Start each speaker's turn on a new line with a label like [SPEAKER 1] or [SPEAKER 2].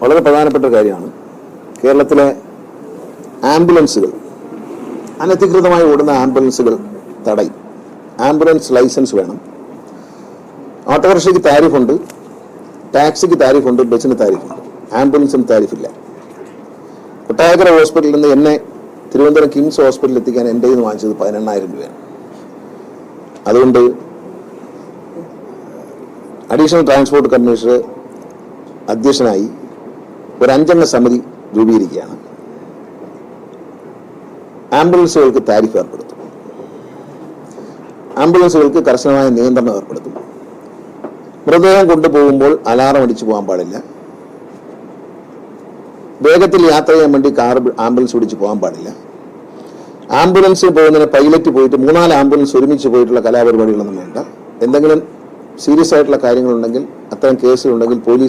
[SPEAKER 1] വളരെ പ്രധാനപ്പെട്ട കാര്യമാണ്. കേരളത്തിലെ ആംബുലൻസുകൾ, അനധികൃതമായി ഓടുന്ന ആംബുലൻസുകൾ തടയും. ആംബുലൻസ് ലൈസൻസ് വേണം. ഓട്ടോറിക്ഷയ്ക്ക് താരിഫുണ്ട്, ടാക്സിക്ക് താരിഫുണ്ട്, ബസ്സിന് താരിഫുണ്ട്. ആംബുലൻസിന് താരിഫില്ല. കൊട്ടാരക്കര ഹോസ്പിറ്റലിൽ നിന്ന് എന്നെ തിരുവനന്തപുരം കിംസ് ഹോസ്പിറ്റലിൽ എത്തിക്കാൻ എൻ്റെ നിന്ന് വാങ്ങിച്ചത് 18,000 രൂപയാണ്. അതുകൊണ്ട് അഡീഷണൽ ട്രാൻസ്പോർട്ട് കമ്മീഷണർ അധ്യക്ഷനായി ഒരു 5-അംഗ സമിതി രൂപീകരിക്കുകയാണ്. ആംബുലൻസുകൾക്ക് താരിഫ് ഏർപ്പെടുത്തും. ആംബുലൻസുകൾക്ക് കർശനമായ നിയന്ത്രണം ഏർപ്പെടുത്തും. മൃതദേഹം കൊണ്ടുപോകുമ്പോൾ അലാറം അടിച്ചു പോകാൻ പാടില്ല. വേഗത്തിൽ യാത്ര ചെയ്യാൻ വേണ്ടി ആംബുലൻസ് ഓടിച്ച് പോകാൻ പാടില്ല. ആംബുലൻസ് പോകുന്നതിന് പൈലറ്റ് പോയിട്ട് 3-4 ആംബുലൻസ് ഒരുമിച്ച് പോയിട്ടുള്ള കലാപരിപാടികളൊന്നും വേണ്ട. എന്തെങ്കിലും സീരിയസ് ആയിട്ടുള്ള കാര്യങ്ങളുണ്ടെങ്കിൽ, അത്തരം കേസുകളുണ്ടെങ്കിൽ പോലീസ്